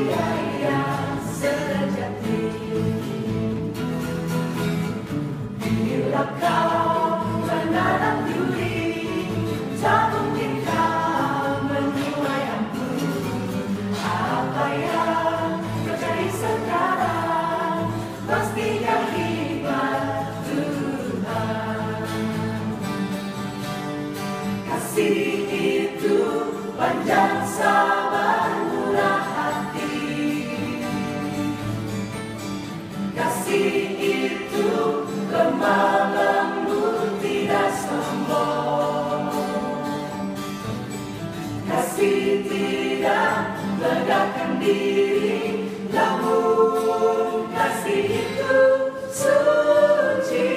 bahagia yang sejati. Bila kau menanam duri, tak mungkin kau menuai anggur. Apa yang terjadi sekarang pastinya hikmat Tuhan. Kasih itu panjang, sabar, murah hati. Kasih itu lemah lembut, tidak sombong. Kasih tidak megahkan diri, namun kasih itu suci.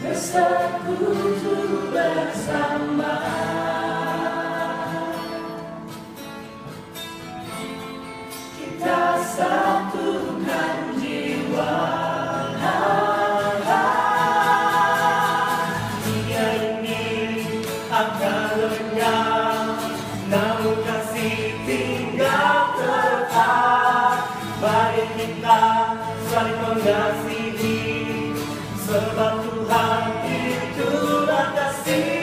Bersekutu bersama, kita satukan jiwa. Dunia ini akan lenyap, namun kasih tinggal tetap. Mari kita saling mengasihi, sebab Tuhan itulah kasih.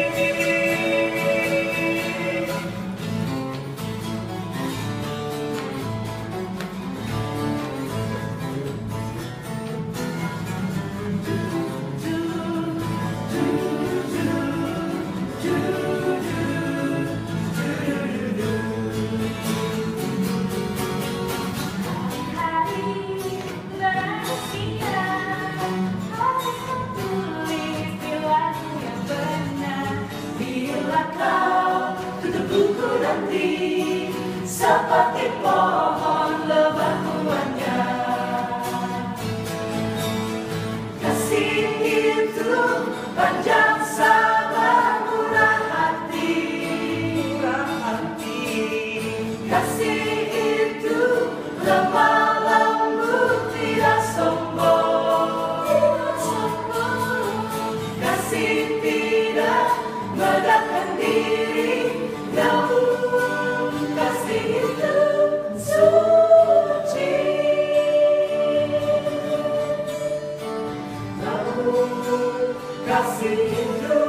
Seperti pohon lebat buahnya, kasih itu panjang, sabar, murah hati. Kasih itu lemah lembut, tidak sombong. Kasih tidak megahkan diri, namun kasih itu suci. Namun kasih itu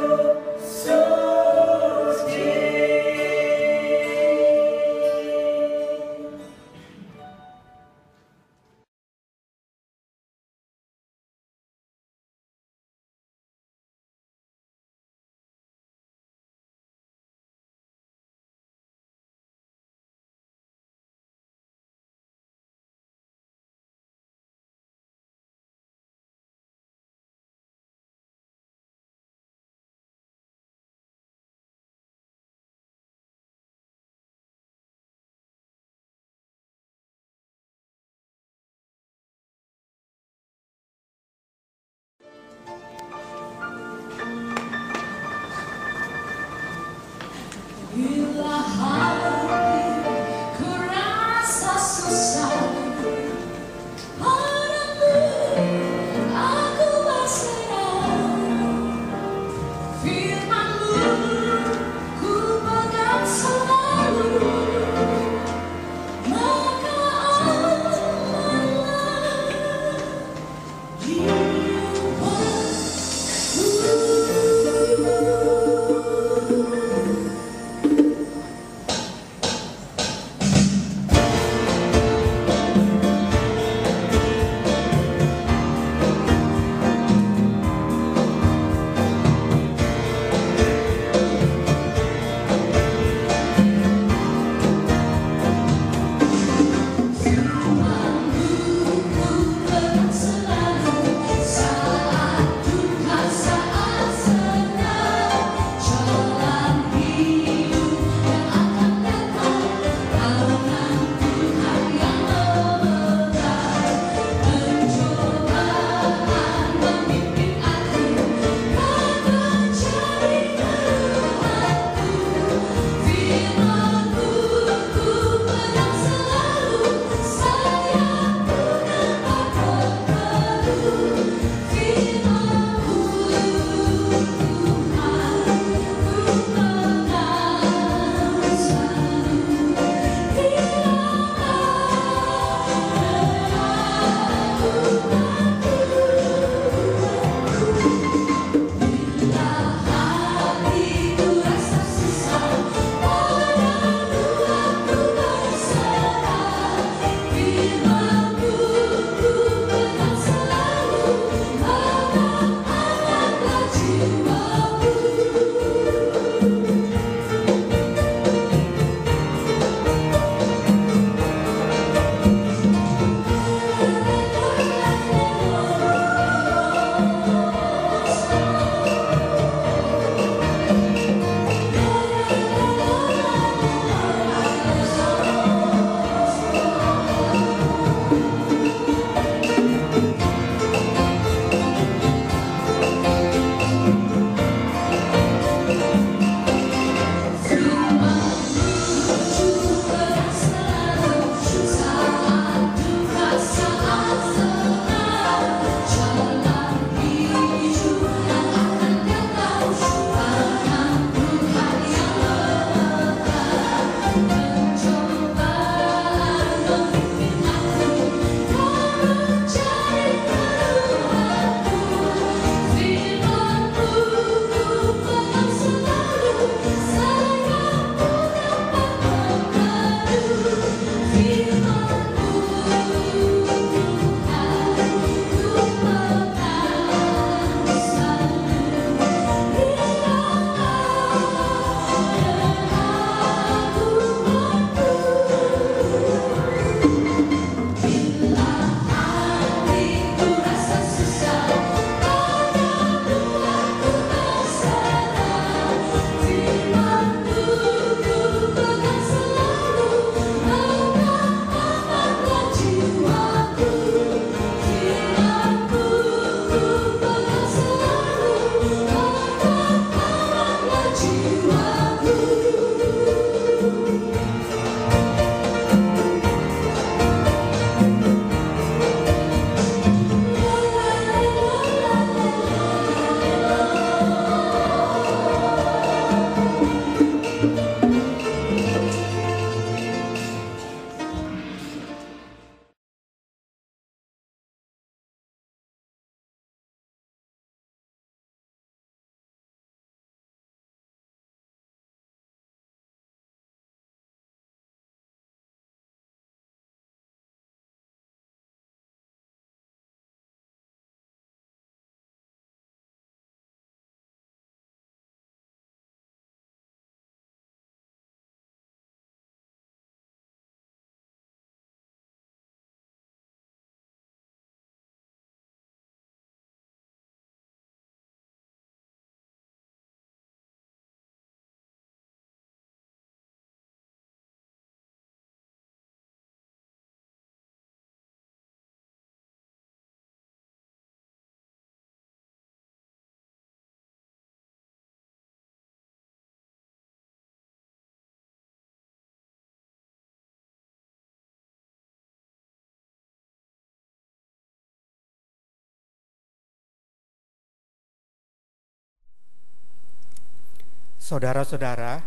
Saudara-saudara,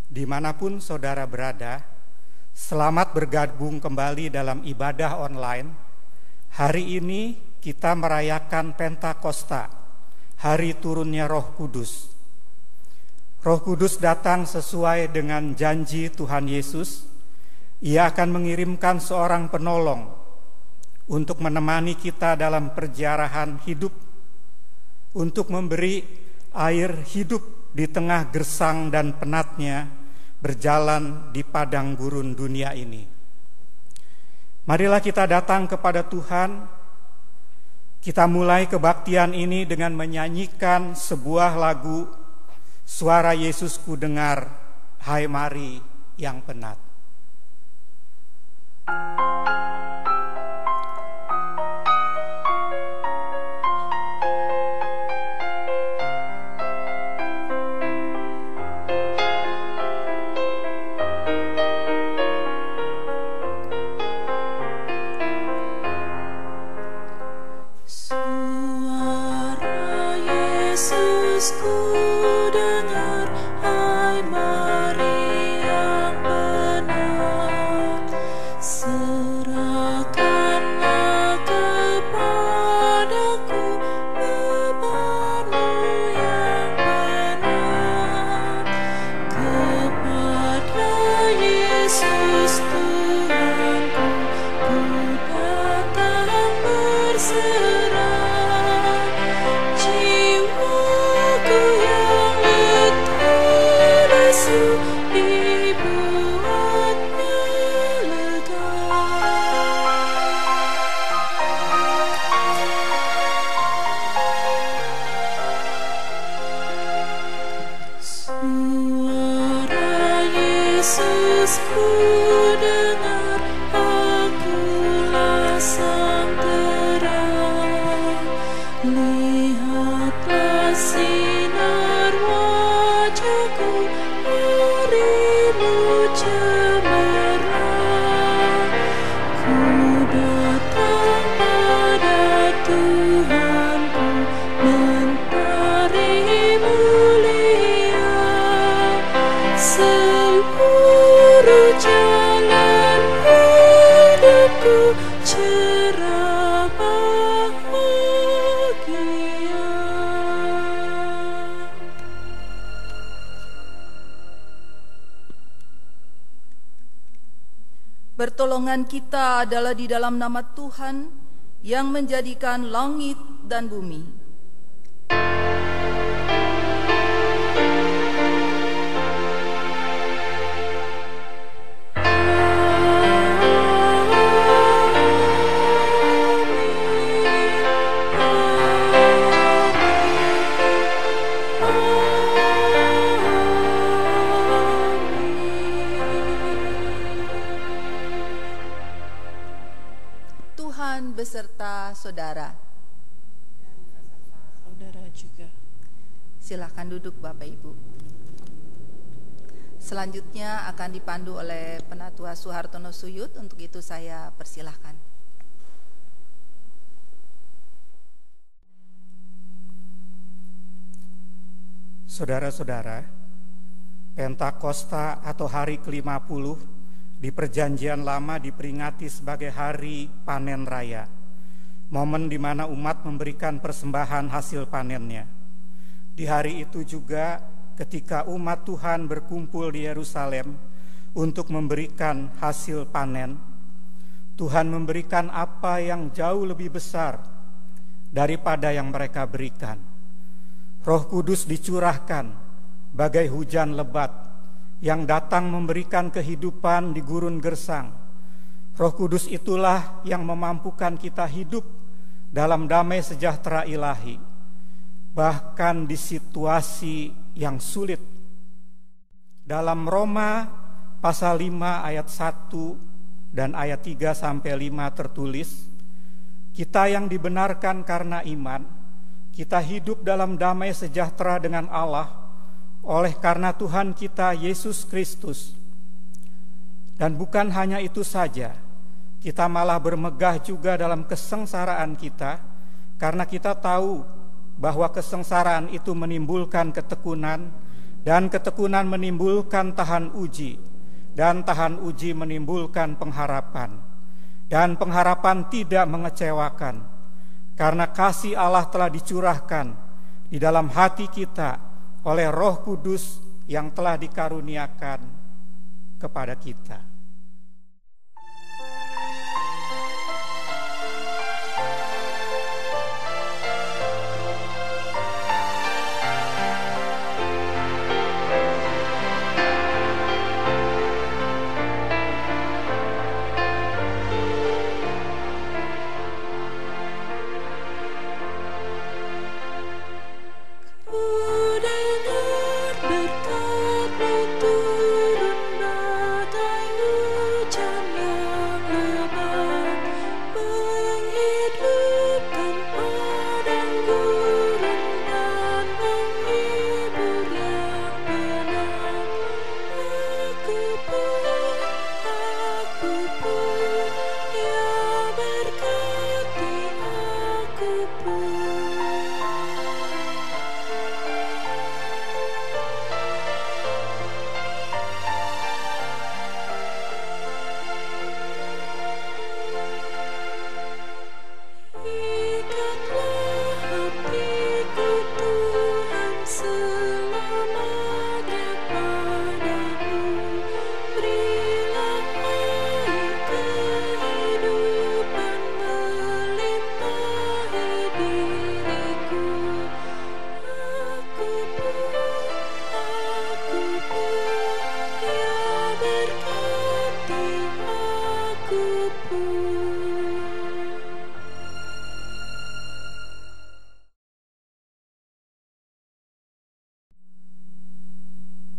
dimanapun saudara berada, selamat bergabung kembali dalam ibadah online. Hari ini kita merayakan Pentakosta, hari turunnya Roh Kudus. Roh Kudus datang sesuai dengan janji Tuhan Yesus. Ia akan mengirimkan seorang penolong untuk menemani kita dalam perjalanan hidup, untuk memberi air hidup di tengah gersang dan penatnya berjalan di padang gurun dunia ini. Marilah kita datang kepada Tuhan. Kita mulai kebaktian ini dengan menyanyikan sebuah lagu, Suara Yesus ku dengar, hai mari yang penat. Pertolongan kita adalah di dalam nama Tuhan yang menjadikan langit dan bumi. Beserta saudara. Saudara juga. Silakan duduk Bapak Ibu. Selanjutnya akan dipandu oleh Penatua Suhartono Suyut. Untuk itu saya persilahkan. Saudara-saudara, Pentakosta atau hari ke-50 di Perjanjian Lama diperingati sebagai hari panen raya, momen di mana umat memberikan persembahan hasil panennya. Di hari itu juga ketika umat Tuhan berkumpul di Yerusalem untuk memberikan hasil panen, Tuhan memberikan apa yang jauh lebih besar daripada yang mereka berikan. Roh Kudus dicurahkan bagai hujan lebat yang datang memberikan kehidupan di gurun gersang. Roh Kudus itulah yang memampukan kita hidup dalam damai sejahtera ilahi, bahkan di situasi yang sulit. Dalam Roma pasal 5 ayat 1 dan ayat 3-5 tertulis, kita yang dibenarkan karena iman, kita hidup dalam damai sejahtera dengan Allah oleh karena Tuhan kita Yesus Kristus. Dan bukan hanya itu saja, kita malah bermegah juga dalam kesengsaraan kita, karena kita tahu bahwa kesengsaraan itu menimbulkan ketekunan, Dan ketekunan menimbulkan tahan uji, dan tahan uji menimbulkan pengharapan. Dan pengharapan tidak mengecewakan, karena kasih Allah telah dicurahkan di dalam hati kita oleh Roh Kudus yang telah dikaruniakan kepada kita.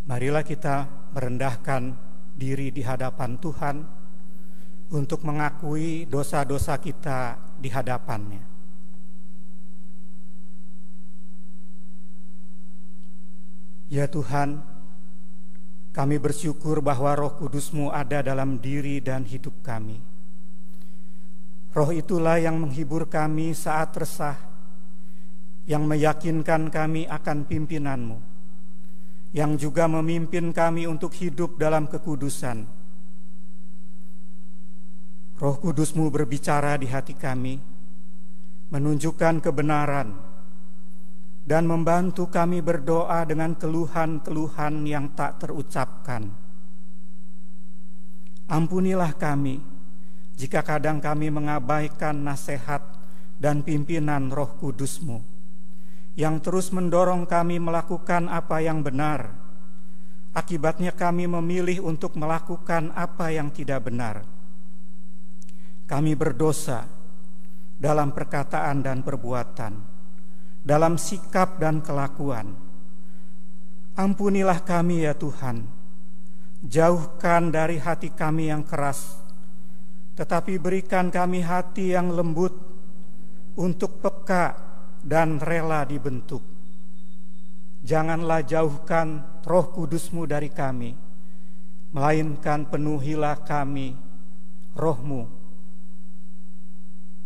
Marilah kita merendahkan diri di hadapan Tuhan untuk mengakui dosa-dosa kita di hadapan-Nya. Ya Tuhan, kami bersyukur bahwa Roh Kudus-Mu ada dalam diri dan hidup kami. Roh itulah yang menghibur kami saat resah, yang meyakinkan kami akan pimpinan-Mu, yang juga memimpin kami untuk hidup dalam kekudusan. Roh Kudus-Mu berbicara di hati kami, menunjukkan kebenaran, dan membantu kami berdoa dengan keluhan-keluhan yang tak terucapkan. Ampunilah kami jika kadang kami mengabaikan nasihat dan pimpinan Roh Kudus-Mu, yang terus mendorong kami melakukan apa yang benar. Akibatnya kami memilih untuk melakukan apa yang tidak benar. Kami berdosa dalam perkataan dan perbuatan, dalam sikap dan kelakuan. Ampunilah kami ya Tuhan, jauhkan dari hati kami yang keras, tetapi berikan kami hati yang lembut untuk peka dan rela dibentuk. Janganlah jauhkan Roh Kudus-Mu dari kami, melainkan penuhilah kami Roh-Mu,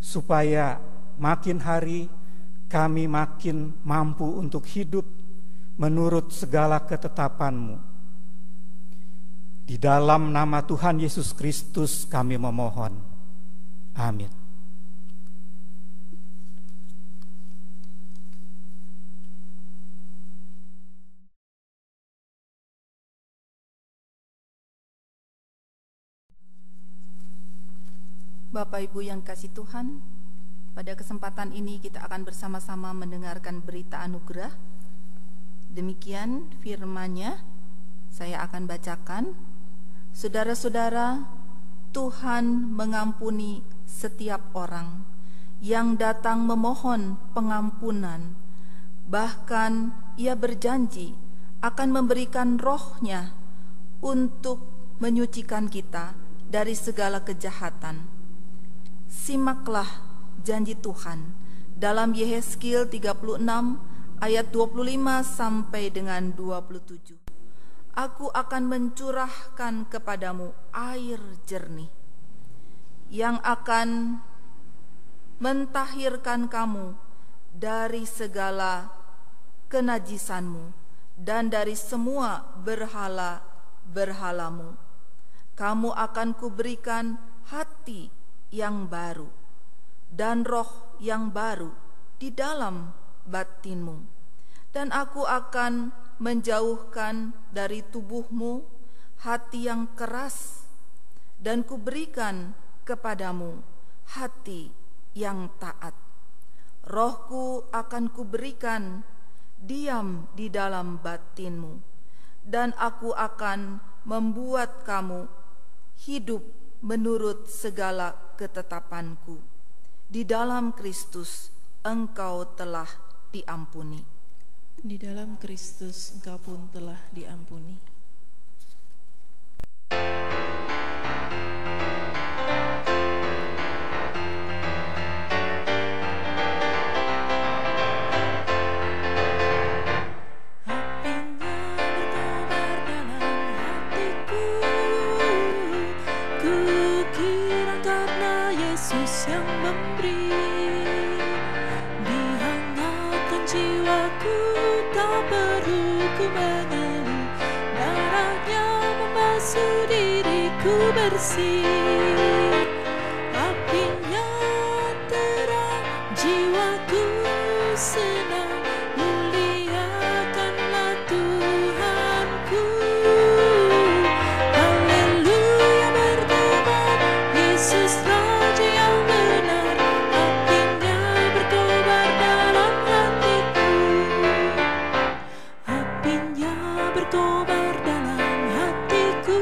supaya makin hari kami makin mampu untuk hidup menurut segala ketetapan-Mu. Di dalam nama Tuhan Yesus Kristus kami memohon. Amin. Bapak Ibu yang kasih Tuhan, pada kesempatan ini kita akan bersama-sama mendengarkan berita anugerah. Demikian firman-Nya, saya akan bacakan. Saudara-saudara, Tuhan mengampuni setiap orang yang datang memohon pengampunan. Bahkan Ia berjanji akan memberikan Roh-Nya untuk menyucikan kita dari segala kejahatan. Simaklah janji Tuhan dalam Yehezkiel 36 ayat 25 sampai dengan 27. Aku akan mencurahkan kepadamu air jernih yang akan mentahirkan kamu dari segala kenajisanmu dan dari semua berhala-berhalamu. Kamu akan kuberikan hati yang baru dan roh yang baru di dalam batinmu, dan aku akan menjauhkan dari tubuhmu hati yang keras, dan kuberikan kepadamu hati yang taat. Rohku akan kuberikan diam di dalam batinmu, dan aku akan membuat kamu hidup menurut segala ketetapanku. Di dalam Kristus engkau telah diampuni. Di dalam Kristus engkau pun telah diampuni. Apinya terang, jiwaku senang, muliakanlah Tuhanku. Haleluya berdebar, Yesus Raja yang benar. Apinya berkobar dalam hatiku. Apinya berkobar dalam hatiku.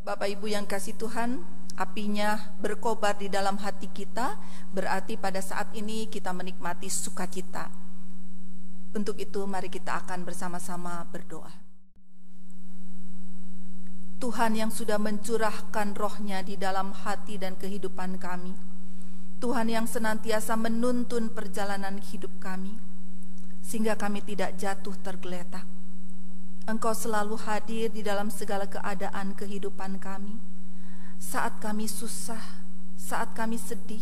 Bapak Ibu yang kasih Tuhan, apinya berkobar di dalam hati kita, berarti pada saat ini kita menikmati sukacita. Untuk itu mari kita akan bersama-sama berdoa. Tuhan yang sudah mencurahkan roh-Nya di dalam hati dan kehidupan kami, Tuhan yang senantiasa menuntun perjalanan hidup kami, sehingga kami tidak jatuh tergeletak. Engkau selalu hadir di dalam segala keadaan kehidupan kami. Saat kami susah, saat kami sedih,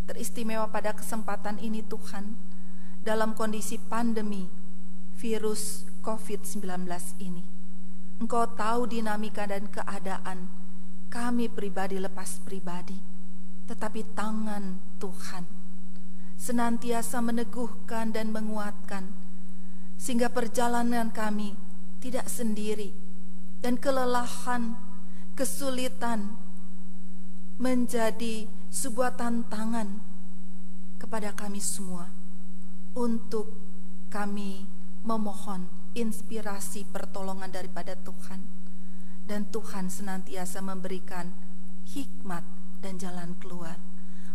teristimewa pada kesempatan ini Tuhan, dalam kondisi pandemi virus COVID-19 ini. Engkau tahu dinamika dan keadaan kami pribadi lepas pribadi, tetapi tangan Tuhan senantiasa meneguhkan dan menguatkan, sehingga perjalanan kami tidak sendiri, dan kelelahan, kesulitan menjadi sebuah tantangan kepada kami semua untuk kami memohon inspirasi pertolongan daripada Tuhan, dan Tuhan senantiasa memberikan hikmat dan jalan keluar.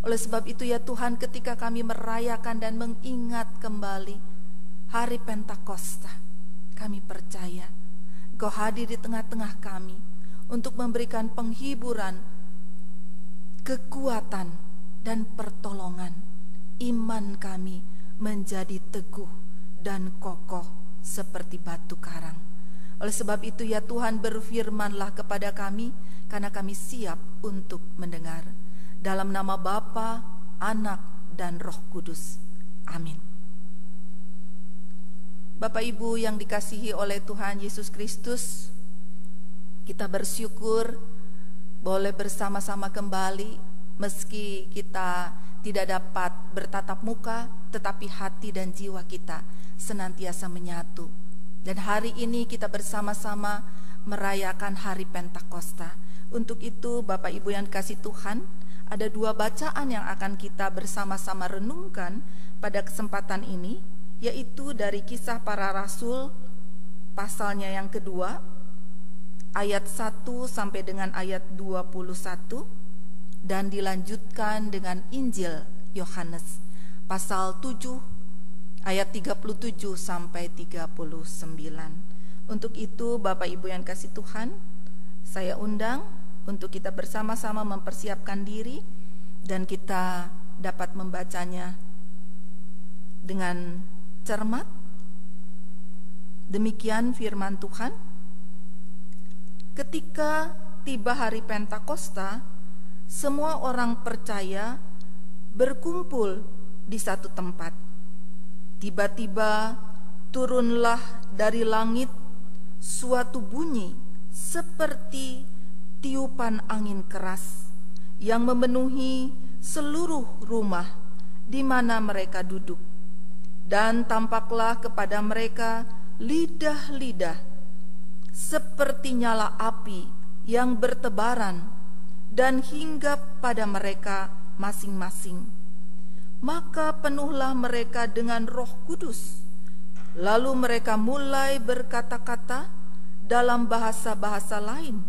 Oleh sebab itu ya Tuhan, ketika kami merayakan dan mengingat kembali hari Pentakosta, kami percaya Engkau hadir di tengah-tengah kami untuk memberikan penghiburan, kekuatan, dan pertolongan. Iman kami menjadi teguh dan kokoh seperti batu karang. Oleh sebab itu ya Tuhan, berfirman-Lah kepada kami, karena kami siap untuk mendengar. Dalam nama Bapa, Anak, dan Roh Kudus. Amin. Bapak Ibu yang dikasihi oleh Tuhan Yesus Kristus, kita bersyukur boleh bersama-sama kembali, meski kita tidak dapat bertatap muka, tetapi hati dan jiwa kita senantiasa menyatu. Dan hari ini kita bersama-sama merayakan hari Pentakosta. Untuk itu Bapak Ibu yang dikasihi Tuhan, ada 2 bacaan yang akan kita bersama-sama renungkan pada kesempatan ini. yaitu dari Kisah Para Rasul pasalnya yang kedua, ayat 1 sampai dengan ayat 21, dan dilanjutkan dengan Injil Yohanes pasal 7 ayat 37 sampai 39. Untuk itu Bapak Ibu yang kasih Tuhan, saya undang untuk kita bersama-sama mempersiapkan diri dan kita dapat membacanya dengan cermat. Demikian firman Tuhan. Ketika tiba hari Pentakosta, semua orang percaya berkumpul di satu tempat. Tiba-tiba turunlah dari langit suatu bunyi seperti tiupan angin keras yang memenuhi seluruh rumah di mana mereka duduk. Dan tampaklah kepada mereka lidah-lidah seperti nyala api yang bertebaran dan hinggap pada mereka masing-masing. Maka penuhlah mereka dengan Roh Kudus. Lalu mereka mulai berkata-kata dalam bahasa-bahasa lain,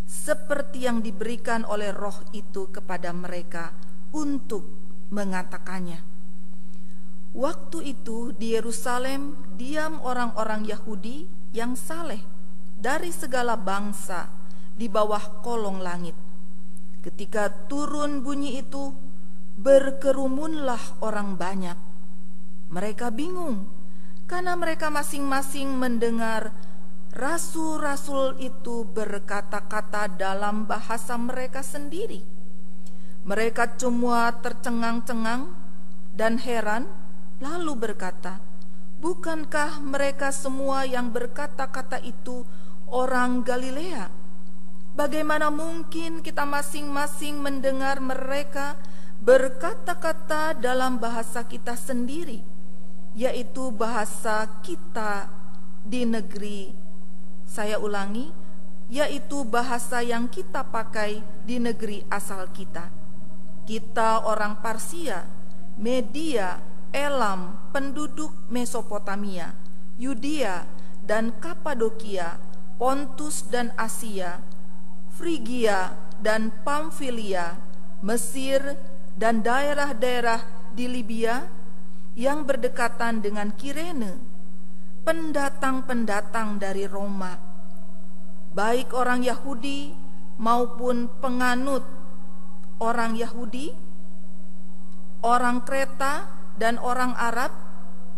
seperti yang diberikan oleh Roh itu kepada mereka untuk mengatakannya. Waktu itu di Yerusalem diam orang-orang Yahudi yang saleh dari segala bangsa di bawah kolong langit. Ketika turun bunyi itu, berkerumunlah orang banyak. Mereka bingung karena mereka masing-masing mendengar rasul-rasul itu berkata-kata dalam bahasa mereka sendiri. Mereka semua tercengang-cengang dan heran, lalu berkata, "Bukankah mereka semua yang berkata-kata itu orang Galilea? Bagaimana mungkin kita masing-masing mendengar mereka berkata-kata dalam bahasa kita sendiri, yaitu bahasa kita di negeri." Saya ulangi, yaitu bahasa yang kita pakai di negeri asal kita. Kita orang Parsia, Media, Elam, penduduk Mesopotamia, Yudea dan Kapadokia, Pontus dan Asia, Frigia dan Pamfilia, Mesir dan daerah-daerah di Libya yang berdekatan dengan Kirene, pendatang-pendatang dari Roma, baik orang Yahudi maupun penganut orang Yahudi, orang Kreta dan orang Arab,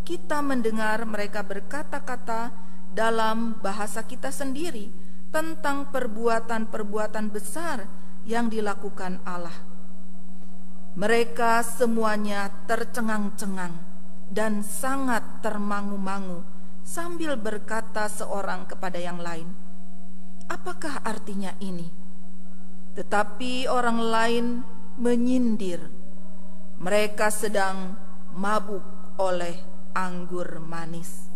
kita mendengar mereka berkata-kata dalam bahasa kita sendiri tentang perbuatan-perbuatan besar yang dilakukan Allah. Mereka semuanya tercengang-cengang dan sangat termangu-mangu sambil berkata seorang kepada yang lain, "Apakah artinya ini?" Tetapi orang lain menyindir, "Mereka sedang mabuk oleh anggur manis."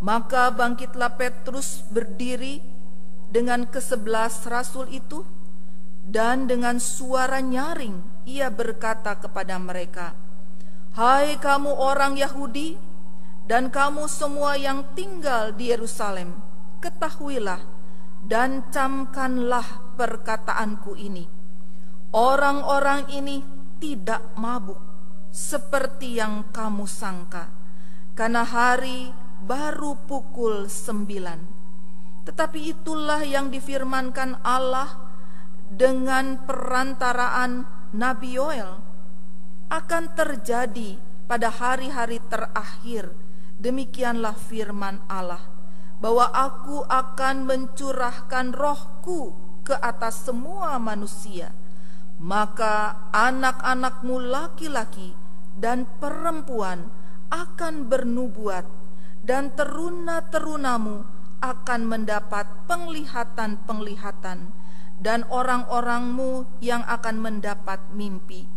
Maka bangkitlah Petrus berdiri dengan ke-11 rasul itu, dan dengan suara nyaring ia berkata kepada mereka, "Hai kamu orang Yahudi dan kamu semua yang tinggal di Yerusalem, ketahuilah dan camkanlah perkataanku ini. Orang-orang ini tidak mabuk seperti yang kamu sangka, karena hari baru pukul 9. Tetapi itulah yang difirmankan Allah dengan perantaraan Nabi Yoel akan terjadi pada hari-hari terakhir. Demikianlah firman Allah, bahwa aku akan mencurahkan rohku ke atas semua manusia. Maka anak-anakmu laki-laki dan perempuan akan bernubuat, dan teruna-terunamu akan mendapat penglihatan-penglihatan, dan orang-orangmu yang akan mendapat mimpi.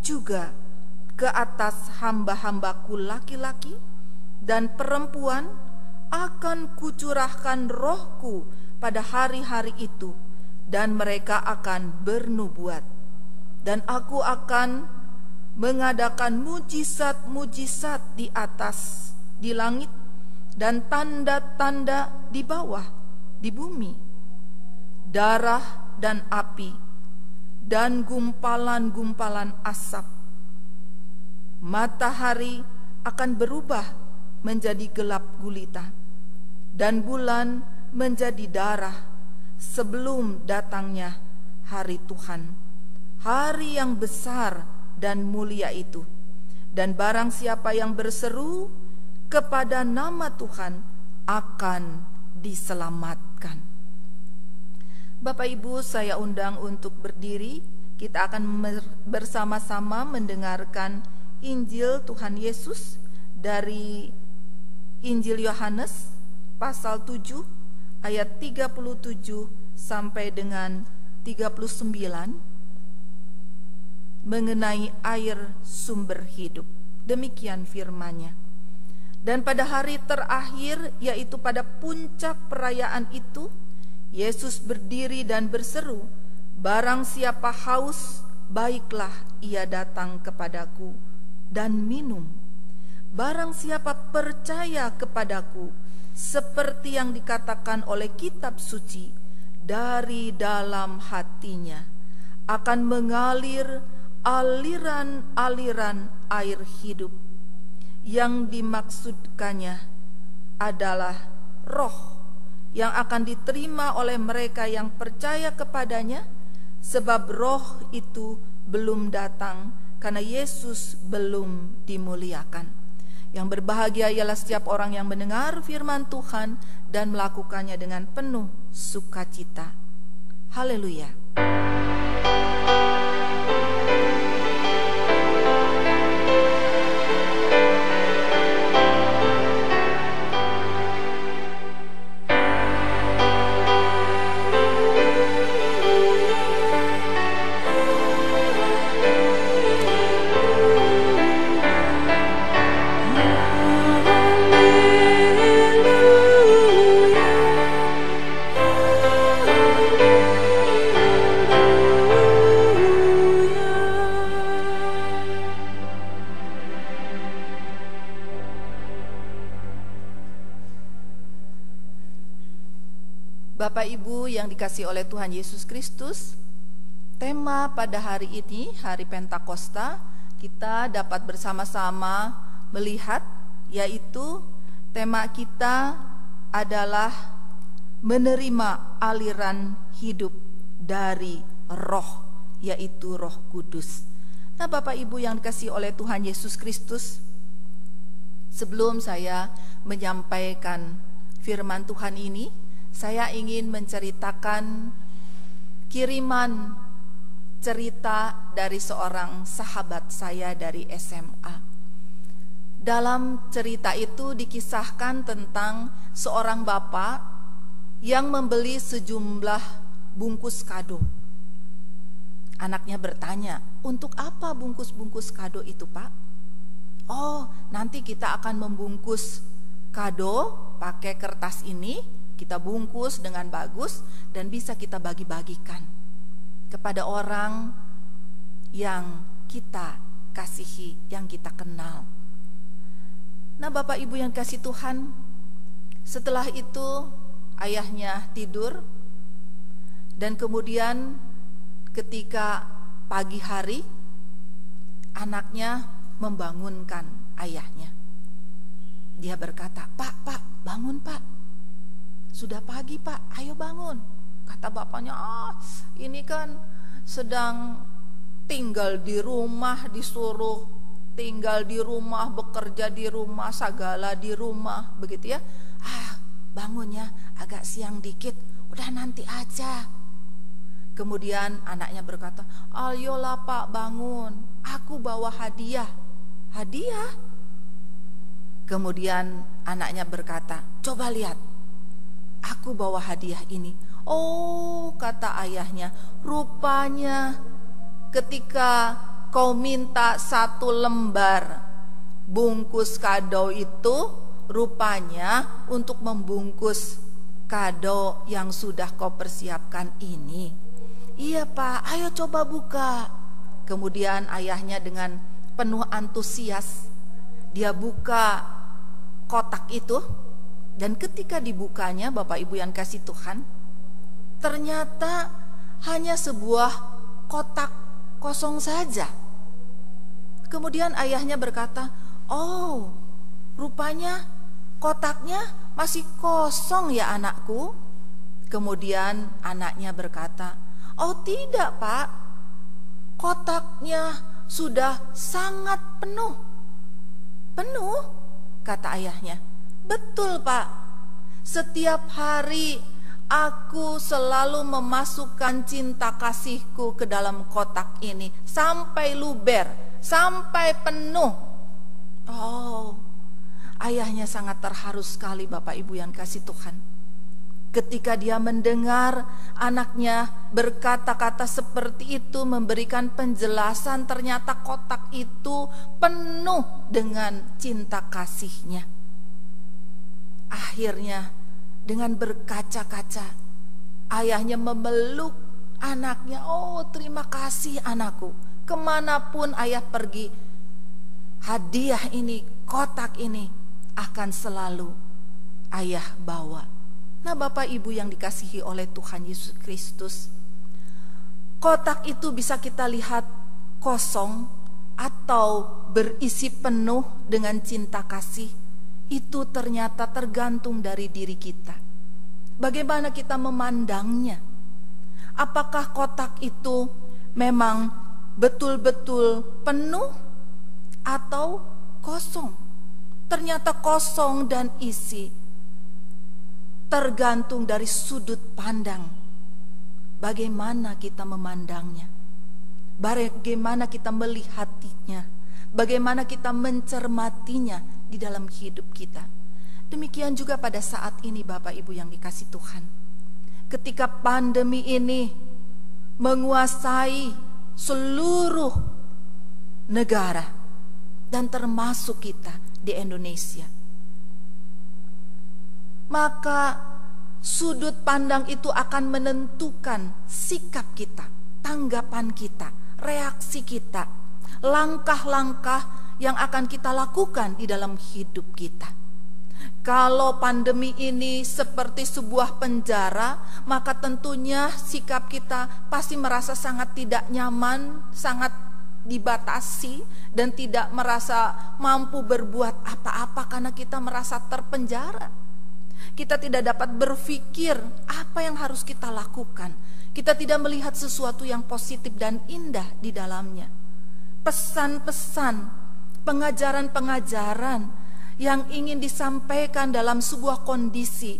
Juga ke atas hamba-hambaku laki-laki dan perempuan akan kucurahkan rohku pada hari-hari itu, dan mereka akan bernubuat. Dan aku akan mengadakan mujizat-mujizat di atas, di langit, dan tanda-tanda di bawah, di bumi, darah dan api, dan gumpalan-gumpalan asap. Matahari akan berubah menjadi gelap gulita, dan bulan menjadi darah sebelum datangnya hari Tuhan, hari yang besar dan mulia itu. Dan barang siapa yang berseru kepada nama Tuhan akan diselamatkan. Bapak Ibu, saya undang untuk berdiri. Kita akan bersama-sama mendengarkan Injil Tuhan Yesus dari Injil Yohanes pasal 7 ayat 37 sampai dengan 39 mengenai air sumber hidup. Demikian firman-Nya. Dan pada hari terakhir, yaitu pada puncak perayaan itu, Yesus berdiri dan berseru, "Barang siapa haus, baiklah ia datang kepadaku dan minum. Barang siapa percaya kepadaku, seperti yang dikatakan oleh kitab suci, dari dalam hatinya akan mengalir aliran-aliran air hidup." Yang dimaksudkannya adalah roh yang akan diterima oleh mereka yang percaya kepadanya, sebab roh itu belum datang karena Yesus belum dimuliakan. Yang berbahagia ialah setiap orang yang mendengar firman Tuhan dan melakukannya dengan penuh sukacita. Haleluya. Bapak Ibu yang dikasihi oleh Tuhan Yesus Kristus, tema pada hari ini, hari Pentakosta, kita dapat bersama-sama melihat, yaitu tema kita adalah menerima aliran hidup dari roh, yaitu Roh Kudus. Nah, Bapak Ibu yang dikasihi oleh Tuhan Yesus Kristus, sebelum saya menyampaikan firman Tuhan ini, saya ingin menceritakan kiriman cerita dari seorang sahabat saya dari SMA. Dalam cerita itu dikisahkan tentang seorang bapak yang membeli sejumlah bungkus kado. Anaknya bertanya, "Untuk apa bungkus-bungkus kado itu, Pak?" "Oh, nanti kita akan membungkus kado pakai kertas ini. Kita bungkus dengan bagus dan bisa kita bagi-bagikan kepada orang yang kita kasihi, yang kita kenal." Nah, Bapak Ibu yang kasih Tuhan, setelah itu ayahnya tidur, dan kemudian ketika pagi hari anaknya membangunkan ayahnya. Dia berkata, Pak, bangun Pak. Sudah pagi Pak, ayo bangun. Kata bapaknya, ini kan sedang tinggal di rumah, disuruh tinggal di rumah, bekerja di rumah, segala di rumah, begitu ya. Bangun ya, agak siang dikit, udah nanti aja. Kemudian anaknya berkata, ayolah Pak bangun, aku bawa hadiah. Hadiah? Kemudian anaknya berkata, coba lihat, aku bawa hadiah ini. Oh, kata ayahnya, rupanya ketika kau minta 1 lembar bungkus kado itu, rupanya untuk membungkus kado yang sudah kau persiapkan ini. Iya Pak, ayo coba buka. Kemudian ayahnya dengan penuh antusias, dia buka kotak itu, dan ketika dibukanya, Bapak Ibu yang kasih Tuhan, ternyata hanya sebuah kotak kosong saja. Kemudian ayahnya berkata, "Oh, rupanya kotaknya masih kosong ya anakku." Kemudian anaknya berkata, "Oh tidak Pak, kotaknya sudah sangat penuh." "Penuh?" kata ayahnya. "Betul Pak, setiap hari aku selalu memasukkan cinta kasihku ke dalam kotak ini sampai luber, sampai penuh." Oh, ayahnya sangat terharu sekali, Bapak Ibu yang kasih Tuhan. Ketika dia mendengar anaknya berkata-kata seperti itu, memberikan penjelasan, ternyata kotak itu penuh dengan cinta kasihnya. Akhirnya dengan berkaca-kaca, ayahnya memeluk anaknya. "Oh, terima kasih anakku. Kemanapun ayah pergi, hadiah ini, kotak ini akan selalu ayah bawa." Nah, Bapak Ibu yang dikasihi oleh Tuhan Yesus Kristus, kotak itu bisa kita lihat kosong atau berisi penuh dengan cinta kasih. Itu ternyata tergantung dari diri kita. Bagaimana kita memandangnya? Apakah kotak itu memang betul-betul penuh atau kosong? Ternyata kosong dan isi. Tergantung dari sudut pandang. Bagaimana kita memandangnya? Bagaimana kita melihatnya? Bagaimana kita mencermatinya di dalam hidup kita? Demikian juga pada saat ini, Bapak Ibu yang dikasih Tuhan. Ketika pandemi ini menguasai seluruh negara dan termasuk kita di Indonesia, maka sudut pandang itu akan menentukan sikap kita, tanggapan kita, reaksi kita, langkah-langkah yang akan kita lakukan di dalam hidup kita. Kalau pandemi ini seperti sebuah penjara, maka tentunya sikap kita pasti merasa sangat tidak nyaman, sangat dibatasi, dan tidak merasa mampu berbuat apa-apa karena kita merasa terpenjara. Kita tidak dapat berpikir apa yang harus kita lakukan. Kita tidak melihat sesuatu yang positif dan indah di dalamnya. Pesan-pesan, pengajaran-pengajaran yang ingin disampaikan dalam sebuah kondisi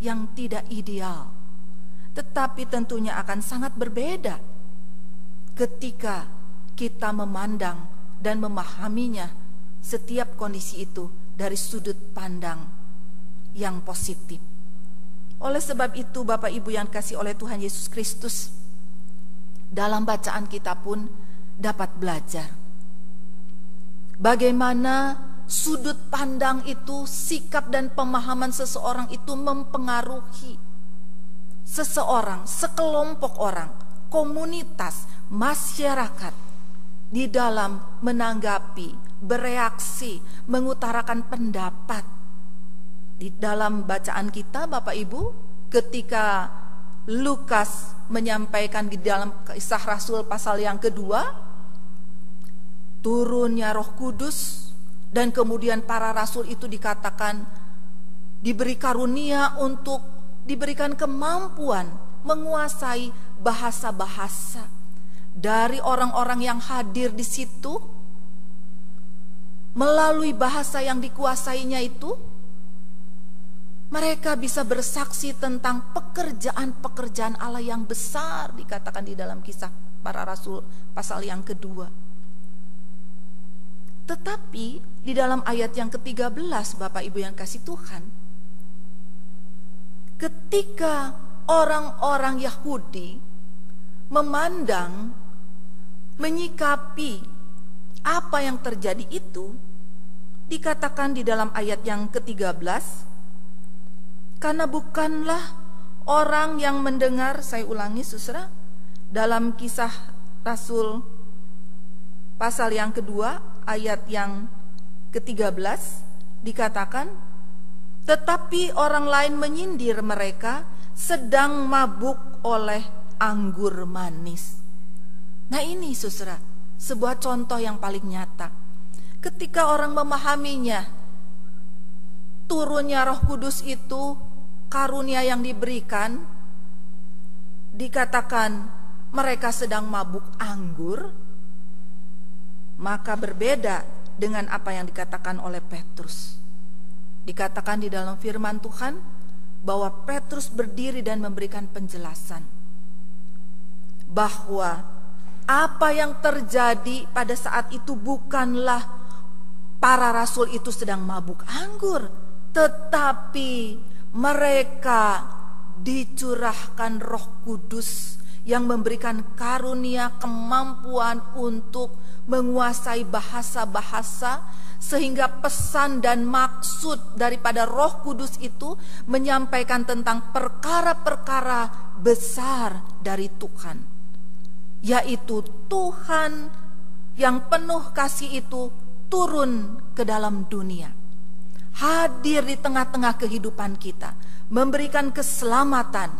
yang tidak ideal. Tetapi tentunya akan sangat berbeda ketika kita memandang dan memahaminya, setiap kondisi itu dari sudut pandang yang positif. Oleh sebab itu, Bapak Ibu yang kasih oleh Tuhan Yesus Kristus, dalam bacaan kita pun dapat belajar bagaimana sudut pandang itu, sikap dan pemahaman seseorang itu mempengaruhi seseorang, sekelompok orang, komunitas, masyarakat di dalam menanggapi, bereaksi, mengutarakan pendapat. Di dalam bacaan kita, Bapak Ibu, ketika Lukas menyampaikan di dalam Kisah Rasul pasal yang kedua, turunnya Roh Kudus, dan kemudian para rasul itu dikatakan diberi karunia untuk diberikan kemampuan menguasai bahasa-bahasa. Dari orang-orang yang hadir di situ, melalui bahasa yang dikuasainya itu, mereka bisa bersaksi tentang pekerjaan-pekerjaan Allah yang besar, dikatakan di dalam Kisah para Rasul pasal yang kedua. Tetapi di dalam ayat yang ke-13, Bapak Ibu yang kasih Tuhan, ketika orang-orang Yahudi memandang, menyikapi apa yang terjadi itu, dikatakan di dalam ayat yang ke-13, karena bukanlah orang yang mendengar, saya ulangi saudara, dalam Kisah Rasul pasal yang kedua ayat yang ke-13 dikatakan, tetapi orang lain menyindir mereka sedang mabuk oleh anggur manis. Nah ini saudara, sebuah contoh yang paling nyata. Ketika orang memahaminya, turunnya Roh Kudus itu karunia yang diberikan, dikatakan mereka sedang mabuk anggur, maka berbeda dengan apa yang dikatakan oleh Petrus. Dikatakan di dalam firman Tuhan bahwa Petrus berdiri dan memberikan penjelasan bahwa apa yang terjadi pada saat itu bukanlah para rasul itu sedang mabuk anggur, tetapi mereka dicurahkan Roh Kudus yang memberikan karunia kemampuan untuk menguasai bahasa-bahasa, sehingga pesan dan maksud daripada Roh Kudus itu menyampaikan tentang perkara-perkara besar dari Tuhan, yaitu Tuhan yang penuh kasih itu turun ke dalam dunia, hadir di tengah-tengah kehidupan kita, memberikan keselamatan,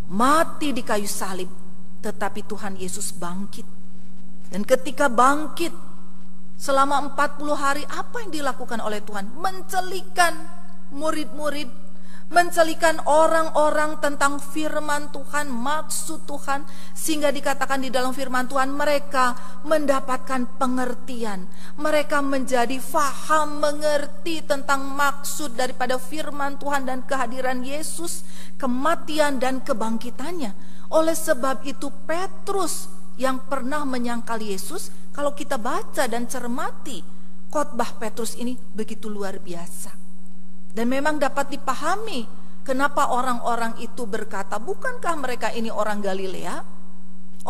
mati di kayu salib, tetapi Tuhan Yesus bangkit. Dan ketika bangkit selama 40 hari, apa yang dilakukan oleh Tuhan? Mencelikan murid-murid, mencelikan orang-orang tentang firman Tuhan, maksud Tuhan, sehingga dikatakan di dalam firman Tuhan mereka mendapatkan pengertian, mereka menjadi faham, mengerti tentang maksud daripada firman Tuhan dan kehadiran Yesus, kematian dan kebangkitannya. Oleh sebab itu Petrus yang pernah menyangkal Yesus, kalau kita baca dan cermati khotbah Petrus ini begitu luar biasa. Dan memang dapat dipahami kenapa orang-orang itu berkata, bukankah mereka ini orang Galilea,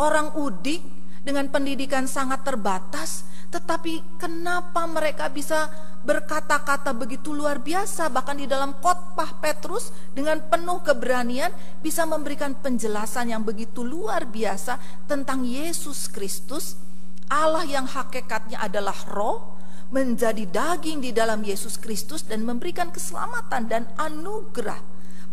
orang udik dengan pendidikan sangat terbatas, tetapi kenapa mereka bisa berkata-kata begitu luar biasa, bahkan di dalam khotbah Petrus dengan penuh keberanian bisa memberikan penjelasan yang begitu luar biasa tentang Yesus Kristus, Allah yang hakikatnya adalah roh, menjadi daging di dalam Yesus Kristus dan memberikan keselamatan dan anugerah,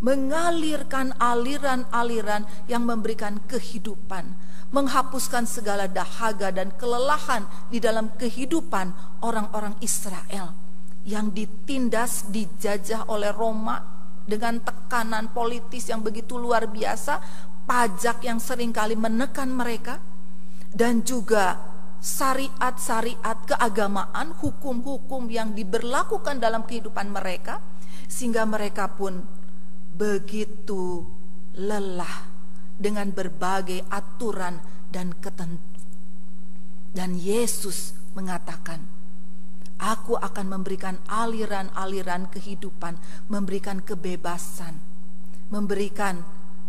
mengalirkan aliran-aliran yang memberikan kehidupan, menghapuskan segala dahaga dan kelelahan di dalam kehidupan orang-orang Israel yang ditindas, dijajah oleh Roma dengan tekanan politis yang begitu luar biasa, pajak yang seringkali menekan mereka, dan juga syariat-syariat keagamaan, hukum-hukum yang diberlakukan dalam kehidupan mereka, sehingga mereka pun begitu lelah dengan berbagai aturan dan ketentuan. Dan Yesus mengatakan, aku akan memberikan aliran-aliran kehidupan, memberikan kebebasan, memberikan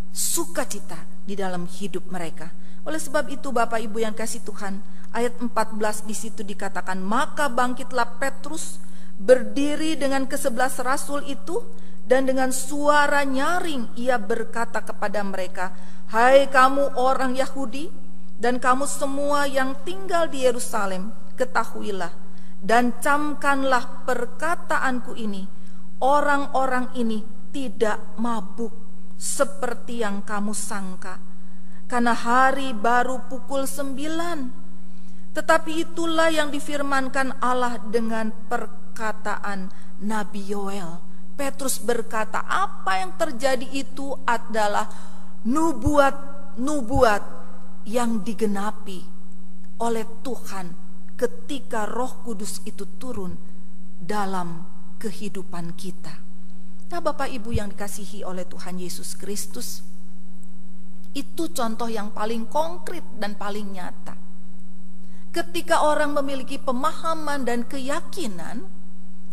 sukacita di dalam hidup mereka. Oleh sebab itu Bapak Ibu yang kasih Tuhan, ayat 14 di situ dikatakan, maka bangkitlah Petrus berdiri dengan ke-11 rasul itu, dan dengan suara nyaring ia berkata kepada mereka, hai kamu orang Yahudi dan kamu semua yang tinggal di Yerusalem, ketahuilah dan camkanlah perkataanku ini, orang-orang ini tidak mabuk seperti yang kamu sangka, karena hari baru pukul 9. Tetapi itulah yang difirmankan Allah dengan perkataan Nabi Yoel. Petrus berkata, apa yang terjadi itu adalah nubuat yang digenapi oleh Tuhan ketika Roh Kudus itu turun dalam kehidupan kita. Nah Bapak Ibu yang dikasihi oleh Tuhan Yesus Kristus, itu contoh yang paling konkret dan paling nyata. Ketika orang memiliki pemahaman dan keyakinan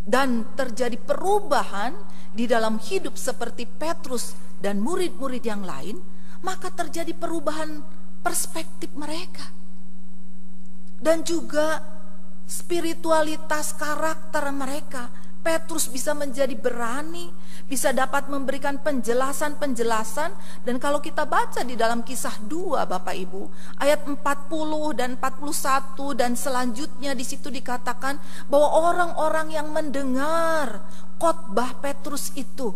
dan terjadi perubahan di dalam hidup seperti Petrus dan murid-murid yang lain, maka terjadi perubahan perspektif mereka. Dan juga spiritualitas karakter mereka Petrus bisa menjadi berani, bisa dapat memberikan penjelasan-penjelasan. Dan kalau kita baca di dalam Kisah 2 Bapak Ibu, ayat 40 dan 41 dan selanjutnya, di situ dikatakan bahwa orang-orang yang mendengar khotbah Petrus itu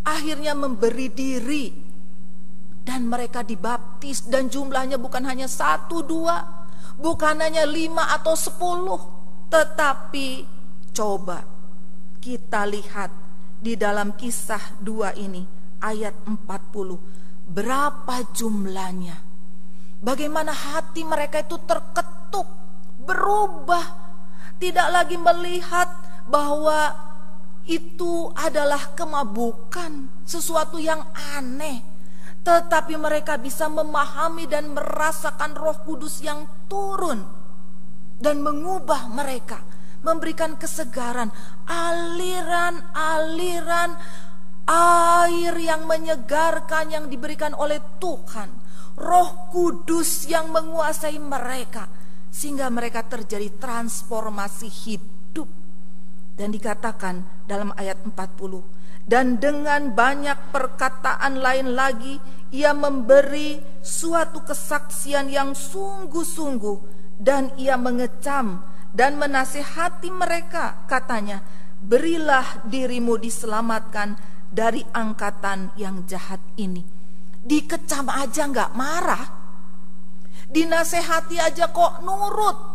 akhirnya memberi diri dan mereka dibaptis, dan jumlahnya bukan hanya 1, 2, bukan hanya 5 atau 10, tetapi coba kita lihat di dalam Kisah 2 ini ayat 40, berapa jumlahnya, bagaimana hati mereka itu terketuk, berubah, tidak lagi melihat bahwa itu adalah kemabukan, sesuatu yang aneh, tetapi mereka bisa memahami dan merasakan Roh Kudus yang turun dan mengubah mereka, memberikan kesegaran, aliran-aliran air yang menyegarkan yang diberikan oleh Tuhan, Roh Kudus yang menguasai mereka, sehingga mereka terjadi transformasi hidup. Dan dikatakan dalam ayat 40, dan dengan banyak perkataan lain lagi ia memberi suatu kesaksian yang sungguh-sungguh, dan ia mengecam dan menasihati mereka, katanya, berilah dirimu diselamatkan dari angkatan yang jahat ini. Dikecam aja gak marah, dinasehati aja kok nurut.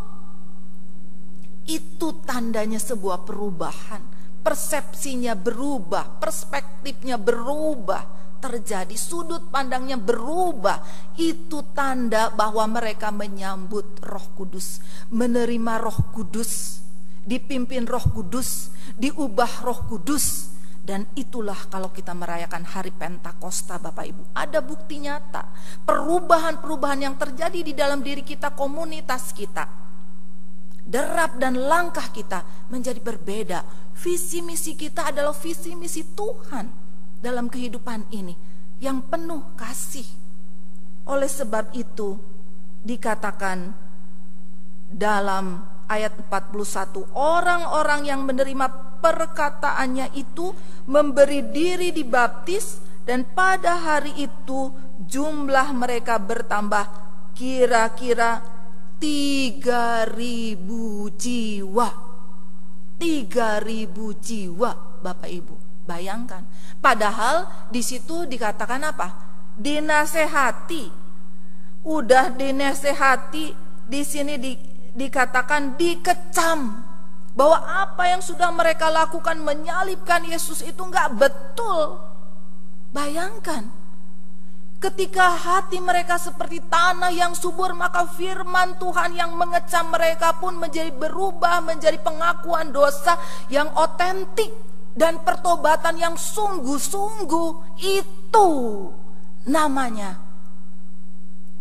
Itu tandanya sebuah perubahan, persepsinya berubah, perspektifnya berubah, terjadi, sudut pandangnya berubah. Itu tanda bahwa mereka menyambut Roh Kudus, menerima Roh Kudus, dipimpin Roh Kudus, diubah Roh Kudus. Dan itulah kalau kita merayakan hari Pentakosta Bapak Ibu, ada bukti nyata perubahan-perubahan yang terjadi di dalam diri kita, komunitas kita, derap dan langkah kita menjadi berbeda. Visi misi kita adalah visi misi Tuhan dalam kehidupan ini yang penuh kasih. Oleh sebab itu dikatakan dalam ayat 41, orang-orang yang menerima perkataannya itu memberi diri dibaptis, dan pada hari itu jumlah mereka bertambah kira-kira 3.000 jiwa. 3.000 jiwa Bapak Ibu. Bayangkan, padahal di situ dikatakan apa? Dinasehati. Udah dinasehati, di sini dikatakan dikecam bahwa apa yang sudah mereka lakukan, menyalibkan Yesus, itu enggak betul. Bayangkan, ketika hati mereka seperti tanah yang subur, maka firman Tuhan yang mengecam mereka pun menjadi berubah menjadi pengakuan dosa yang otentik dan pertobatan yang sungguh-sungguh. Itu namanya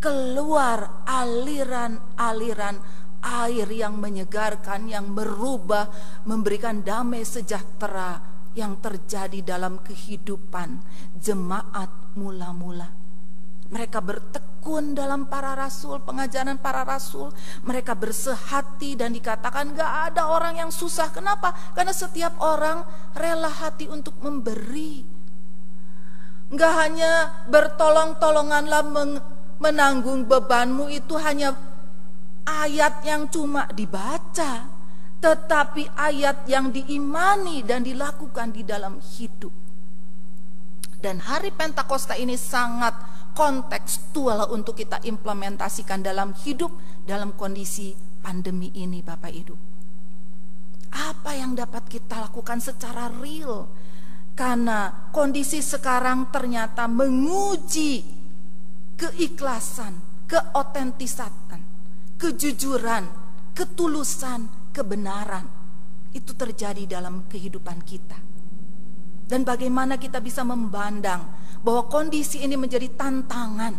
keluar aliran-aliran air yang menyegarkan, yang merubah, memberikan damai sejahtera yang terjadi dalam kehidupan jemaat mula-mula. Mereka bertekun dalam para rasul, pengajaran para rasul. Mereka bersehati dan dikatakan gak ada orang yang susah. Kenapa? Karena setiap orang rela hati untuk memberi. Gak hanya bertolong-tolonganlah menanggung bebanmu, itu hanya ayat yang cuma dibaca, tetapi ayat yang diimani dan dilakukan di dalam hidup. Dan hari Pentakosta ini sangat kontekstual untuk kita implementasikan dalam hidup dalam kondisi pandemi ini Bapak Ibu. Apa yang dapat kita lakukan secara real? Karena kondisi sekarang ternyata menguji keikhlasan, keotentisan, kejujuran, ketulusan, kebenaran. Itu terjadi dalam kehidupan kita. Dan bagaimana kita bisa memandang bahwa kondisi ini menjadi tantangan,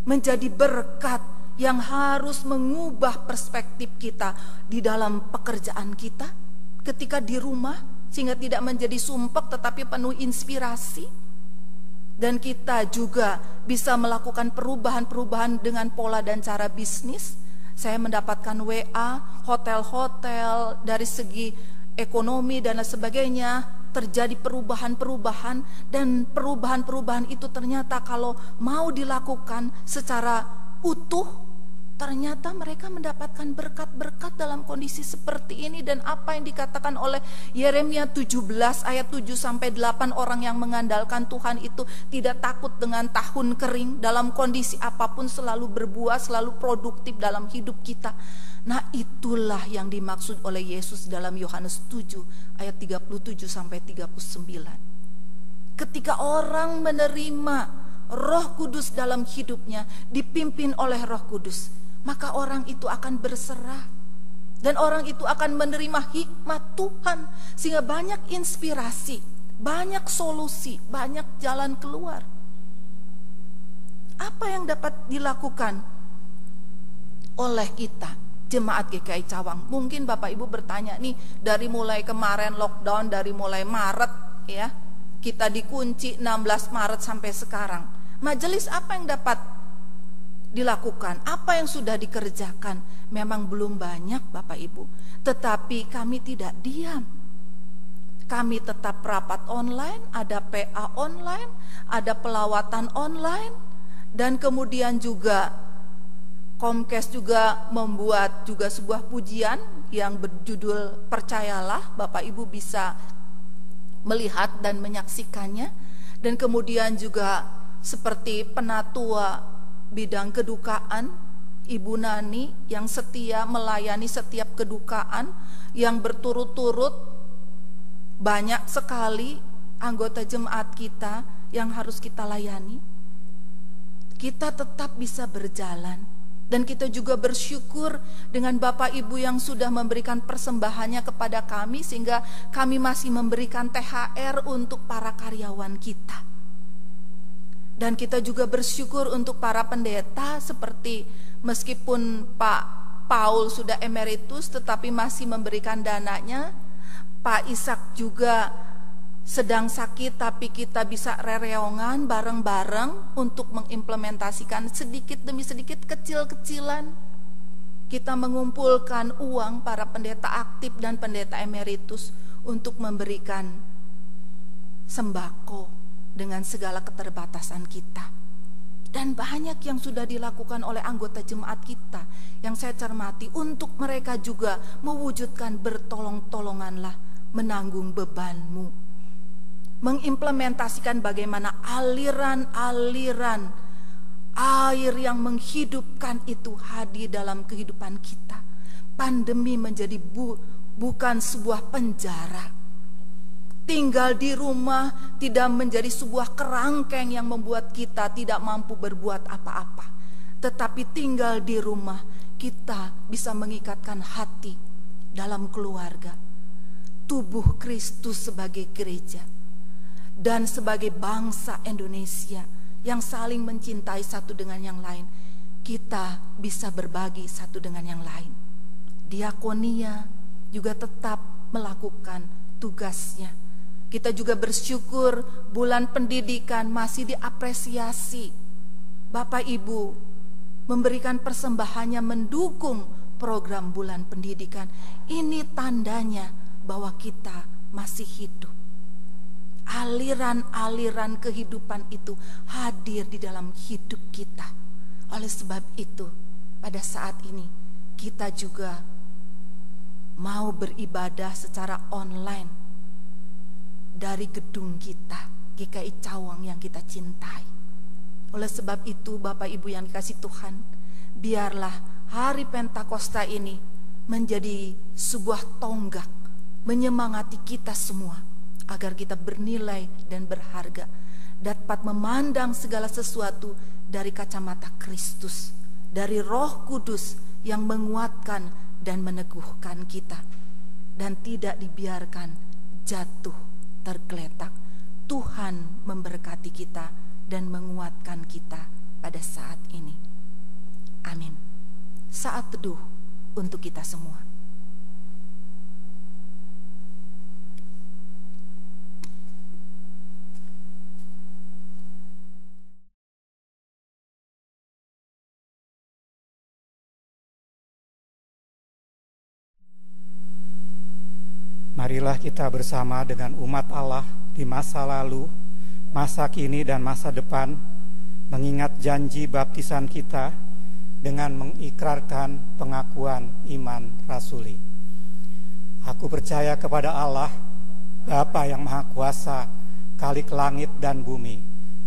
menjadi berkat yang harus mengubah perspektif kita di dalam pekerjaan kita, ketika di rumah, sehingga tidak menjadi sumpek tetapi penuh inspirasi. Dan kita juga bisa melakukan perubahan-perubahan dengan pola dan cara bisnis. Saya mendapatkan WA hotel-hotel dari segi ekonomi dan lain sebagainya, terjadi perubahan-perubahan, dan perubahan-perubahan itu ternyata kalau mau dilakukan secara utuh, ternyata mereka mendapatkan berkat-berkat dalam kondisi seperti ini. Dan apa yang dikatakan oleh Yeremia 17 ayat 7-8, orang yang mengandalkan Tuhan itu tidak takut dengan tahun kering, dalam kondisi apapun selalu berbuah, selalu produktif dalam hidup kita. Nah, itulah yang dimaksud oleh Yesus dalam Yohanes 7 ayat 37-39. Ketika orang menerima Roh Kudus dalam hidupnya, dipimpin oleh Roh Kudus, maka orang itu akan berserah dan orang itu akan menerima hikmat Tuhan, sehingga banyak inspirasi, banyak solusi, banyak jalan keluar. Apa yang dapat dilakukan oleh kita jemaat GKI Cawang? Mungkin Bapak Ibu bertanya nih, dari mulai kemarin lockdown, dari mulai Maret ya, kita dikunci 16 Maret sampai sekarang. Majelis apa yang dapat dilakukan? Apa yang sudah dikerjakan? Memang belum banyak Bapak Ibu, tetapi kami tidak diam. Kami tetap rapat online, ada PA online, ada pelawatan online, dan kemudian juga Komkes juga membuat juga sebuah pujian yang berjudul Percayalah. Bapak Ibu bisa melihat dan menyaksikannya. Dan kemudian juga seperti penatua bidang kedukaan, Ibu Nani yang setia melayani setiap kedukaan yang berturut-turut. Banyak sekali anggota jemaat kita yang harus kita layani. Kita tetap bisa berjalan. Dan kita juga bersyukur dengan Bapak Ibu yang sudah memberikan persembahannya kepada kami, sehingga kami masih memberikan THR untuk para karyawan kita. Dan kita juga bersyukur untuk para pendeta, seperti meskipun Pak Paul sudah emeritus tetapi masih memberikan dananya. Pak Ishak juga sedang sakit, tapi kita bisa rereongan bareng-bareng untuk mengimplementasikan sedikit demi sedikit, kecil-kecilan. Kita mengumpulkan uang para pendeta aktif dan pendeta emeritus untuk memberikan sembako dengan segala keterbatasan kita. Dan banyak yang sudah dilakukan oleh anggota jemaat kita yang saya cermati, untuk mereka juga mewujudkan bertolong-tolonganlah menanggung bebanmu, mengimplementasikan bagaimana aliran-aliran air yang menghidupkan itu hadir dalam kehidupan kita. Pandemi menjadi bukan sebuah penjara. Tinggal di rumah tidak menjadi sebuah kerangkeng yang membuat kita tidak mampu berbuat apa-apa. Tetapi tinggal di rumah kita bisa mengikatkan hati dalam keluarga, tubuh Kristus sebagai gereja, dan sebagai bangsa Indonesia yang saling mencintai satu dengan yang lain. Kita bisa berbagi satu dengan yang lain. Diakonia juga tetap melakukan tugasnya. Kita juga bersyukur bulan pendidikan masih diapresiasi. Bapak Ibu memberikan persembahannya mendukung program bulan pendidikan. Ini tandanya bahwa kita masih hidup. Aliran-aliran kehidupan itu hadir di dalam hidup kita. Oleh sebab itu, pada saat ini kita juga mau beribadah secara online dari gedung kita, GKI Cawang yang kita cintai. Oleh sebab itu, Bapak Ibu yang dikasihi Tuhan, biarlah hari Pentakosta ini menjadi sebuah tonggak menyemangati kita semua, agar kita bernilai dan berharga, dapat memandang segala sesuatu dari kacamata Kristus, dari Roh Kudus yang menguatkan dan meneguhkan kita, dan tidak dibiarkan jatuh tergeletak. Tuhan memberkati kita dan menguatkan kita pada saat ini. Amin. Saat teduh untuk kita semua. Marilah kita bersama dengan umat Allah di masa lalu, masa kini dan masa depan, mengingat janji baptisan kita dengan mengikrarkan pengakuan iman rasuli. Aku percaya kepada Allah, Bapa yang Maha Kuasa, Khalik langit dan bumi,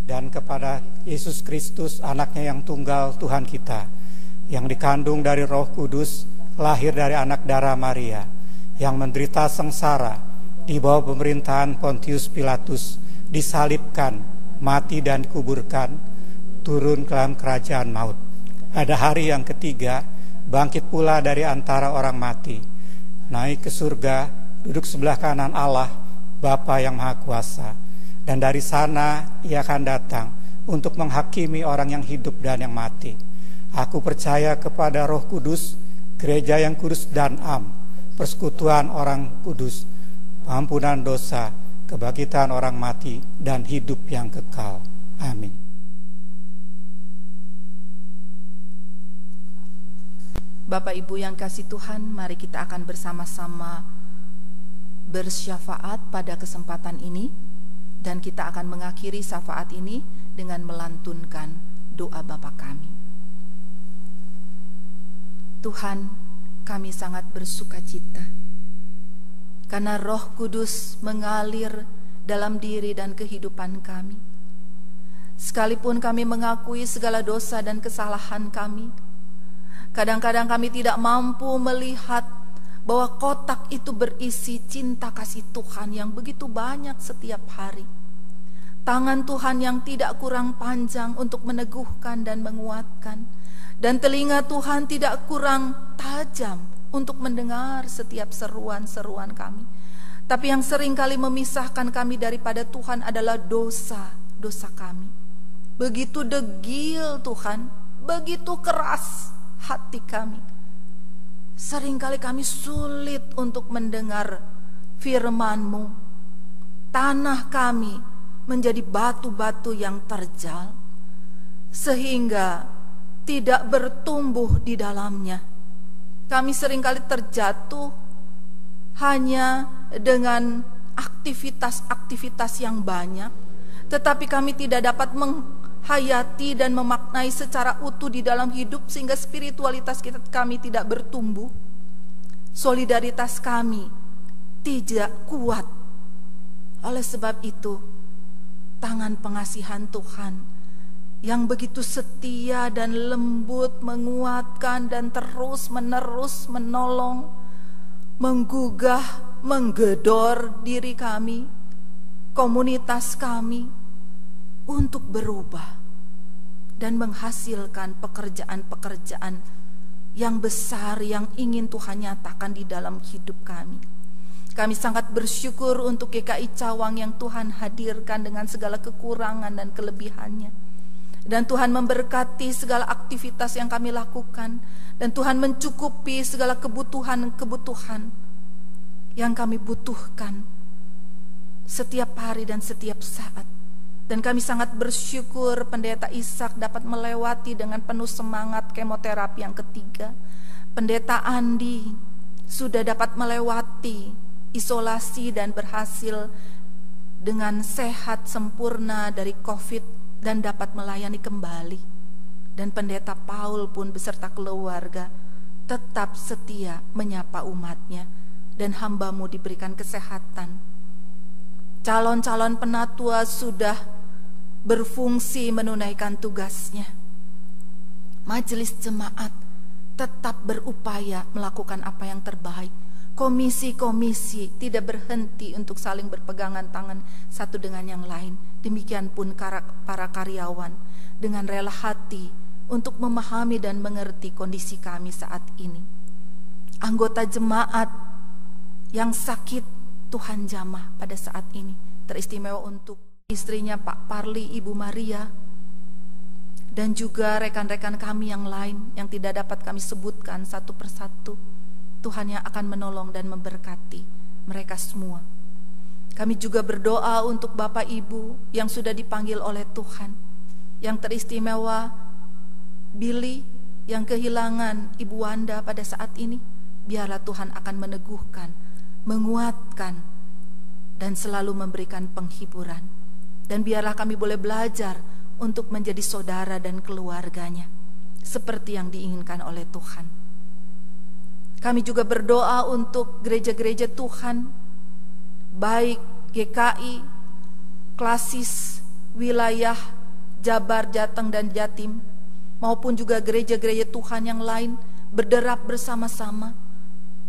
dan kepada Yesus Kristus, anaknya yang tunggal Tuhan kita, yang dikandung dari Roh Kudus, lahir dari anak darah Maria, yang menderita sengsara di bawah pemerintahan Pontius Pilatus, disalibkan, mati dan dikuburkan, turun ke dalam kerajaan maut. Pada hari yang ketiga, bangkit pula dari antara orang mati, naik ke surga, duduk sebelah kanan Allah, Bapa yang Maha Kuasa. Dan dari sana ia akan datang untuk menghakimi orang yang hidup dan yang mati. Aku percaya kepada Roh Kudus, gereja yang kudus dan am, persekutuan orang kudus, pengampunan dosa, kebangkitan orang mati, dan hidup yang kekal. Amin. Bapak Ibu yang kasih Tuhan, mari kita akan bersama-sama bersyafaat pada kesempatan ini, dan kita akan mengakhiri syafaat ini dengan melantunkan doa Bapa kami. Tuhan, kami sangat bersukacita karena Roh Kudus mengalir dalam diri dan kehidupan kami. Sekalipun kami mengakui segala dosa dan kesalahan kami, kadang-kadang kami tidak mampu melihat bahwa kotak itu berisi cinta kasih Tuhan yang begitu banyak setiap hari. Tangan Tuhan yang tidak kurang panjang untuk meneguhkan dan menguatkan. Dan telinga Tuhan tidak kurang tajam untuk mendengar setiap seruan-seruan kami. Tapi yang seringkali memisahkan kami daripada Tuhan adalah dosa-dosa kami. Begitu degil Tuhan, begitu keras hati kami. Seringkali kami sulit untuk mendengar firman-Mu. Tanah kami menjadi batu-batu yang terjal, sehingga tidak bertumbuh di dalamnya. Kami seringkali terjatuh hanya dengan aktivitas-aktivitas yang banyak, tetapi kami tidak dapat menghayati dan memaknai secara utuh di dalam hidup, sehingga spiritualitas kami tidak bertumbuh. Solidaritas kami tidak kuat. Oleh sebab itu, tangan pengasihan Tuhan yang begitu setia dan lembut menguatkan dan terus-menerus menolong, menggugah, menggedor diri kami, komunitas kami untuk berubah dan menghasilkan pekerjaan-pekerjaan yang besar yang ingin Tuhan nyatakan di dalam hidup kami. Kami sangat bersyukur untuk GKI Cawang yang Tuhan hadirkan dengan segala kekurangan dan kelebihannya. Dan Tuhan memberkati segala aktivitas yang kami lakukan, dan Tuhan mencukupi segala kebutuhan-kebutuhan yang kami butuhkan setiap hari dan setiap saat. Dan kami sangat bersyukur Pendeta Ishak dapat melewati dengan penuh semangat kemoterapi yang ketiga. Pendeta Andi sudah dapat melewati isolasi dan berhasil dengan sehat sempurna dari COVID dan dapat melayani kembali. Dan Pendeta Paul pun beserta keluarga tetap setia menyapa umatnya, dan hamba-Mu diberikan kesehatan. Calon-calon penatua sudah berfungsi menunaikan tugasnya. Majelis jemaat tetap berupaya melakukan apa yang terbaik. Komisi-komisi tidak berhenti untuk saling berpegangan tangan satu dengan yang lain. Demikian pun para karyawan dengan rela hati untuk memahami dan mengerti kondisi kami saat ini. Anggota jemaat yang sakit Tuhan jamah pada saat ini, teristimewa untuk istrinya Pak Parli, Ibu Maria, dan juga rekan-rekan kami yang lain yang tidak dapat kami sebutkan satu persatu. Tuhan yang akan menolong dan memberkati mereka semua. Kami juga berdoa untuk Bapak Ibu yang sudah dipanggil oleh Tuhan, yang teristimewa Billy yang kehilangan Ibu Wanda pada saat ini. Biarlah Tuhan akan meneguhkan, menguatkan, dan selalu memberikan penghiburan. Dan biarlah kami boleh belajar untuk menjadi saudara dan keluarganya, seperti yang diinginkan oleh Tuhan. Kami juga berdoa untuk gereja-gereja Tuhan, baik GKI, Klasis, wilayah Jabar, Jateng, dan Jatim, maupun juga gereja-gereja Tuhan yang lain, berderap bersama-sama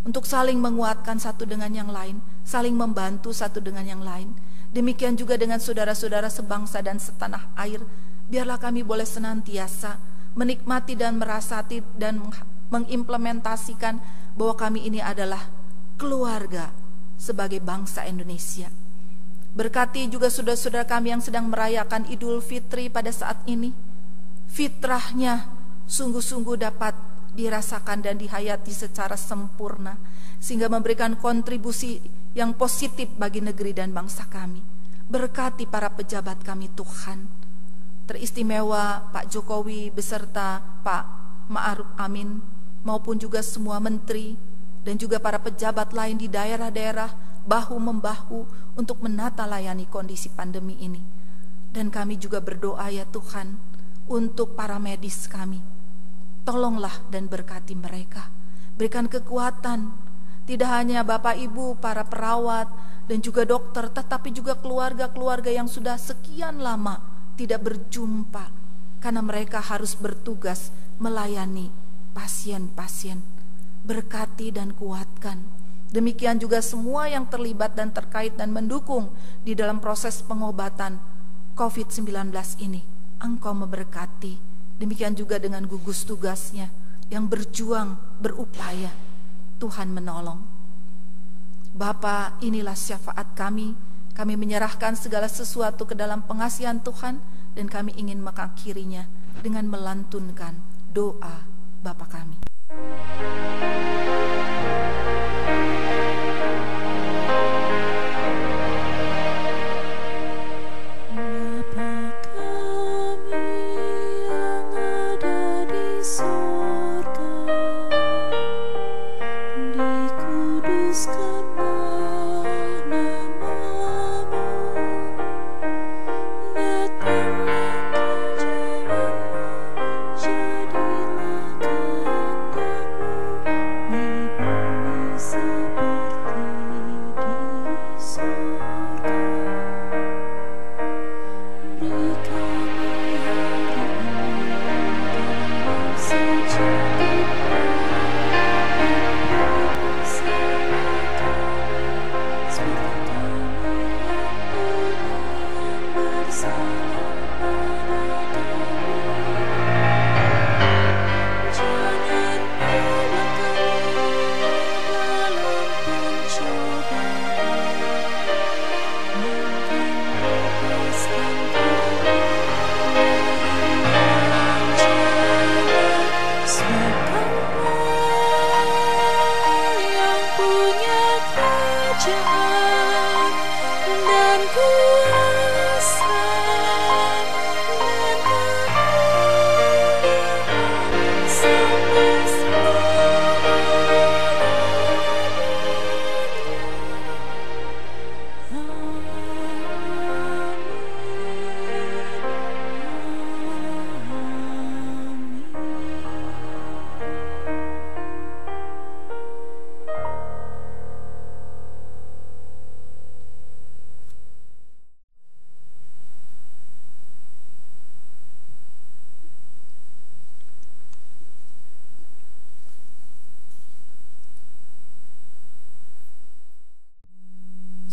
untuk saling menguatkan satu dengan yang lain, saling membantu satu dengan yang lain. Demikian juga dengan saudara-saudara sebangsa dan setanah air. Biarlah kami boleh senantiasa menikmati dan merasati dan mengimplementasikan bahwa kami ini adalah keluarga sebagai bangsa Indonesia. Berkati juga saudara-saudara kami yang sedang merayakan Idul Fitri pada saat ini. Fitrahnya sungguh-sungguh dapat dirasakan dan dihayati secara sempurna, sehingga memberikan kontribusi yang positif bagi negeri dan bangsa kami. Berkati para pejabat kami Tuhan, teristimewa Pak Jokowi beserta Pak Ma'ruf Amin, maupun juga semua menteri dan juga para pejabat lain di daerah-daerah, bahu-membahu untuk menata layani kondisi pandemi ini. Dan kami juga berdoa ya Tuhan untuk para medis kami. Tolonglah dan berkati mereka, berikan kekuatan, tidak hanya Bapak Ibu, para perawat dan juga dokter, tetapi juga keluarga-keluarga yang sudah sekian lama tidak berjumpa, karena mereka harus bertugas melayani pasien-pasien. Berkati dan kuatkan. Demikian juga semua yang terlibat dan terkait dan mendukung di dalam proses pengobatan COVID-19 ini. Engkau memberkati. Demikian juga dengan gugus tugasnya yang berjuang, berupaya. Tuhan menolong. Bapa, inilah syafaat kami. Kami menyerahkan segala sesuatu ke dalam pengasihan Tuhan, dan kami ingin mengakhirinya dengan melantunkan doa Bapa kami.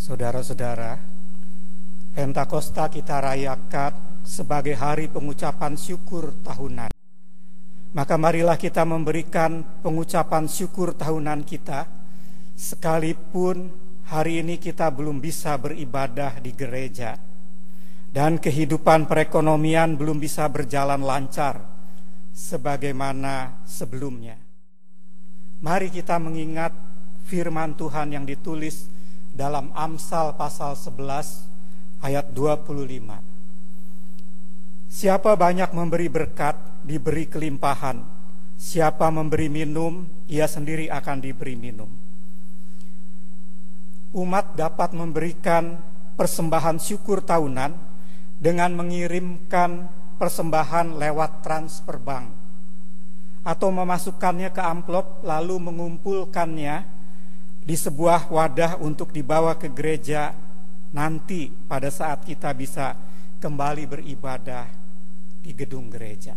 Saudara-saudara, Pentakosta kita rayakan sebagai hari pengucapan syukur tahunan. Maka marilah kita memberikan pengucapan syukur tahunan kita, sekalipun hari ini kita belum bisa beribadah di gereja, dan kehidupan perekonomian belum bisa berjalan lancar sebagaimana sebelumnya. Mari kita mengingat firman Tuhan yang ditulis dalam Amsal pasal 11 ayat 25. Siapa banyak memberi berkat, diberi kelimpahan. Siapa memberi minum, ia sendiri akan diberi minum. umat dapat memberikan persembahan syukur tahunan dengan mengirimkan persembahan lewat transfer bank atau memasukkannya ke amplop lalu mengumpulkannya di sebuah wadah untuk dibawa ke gereja nanti pada saat kita bisa kembali beribadah di gedung gereja.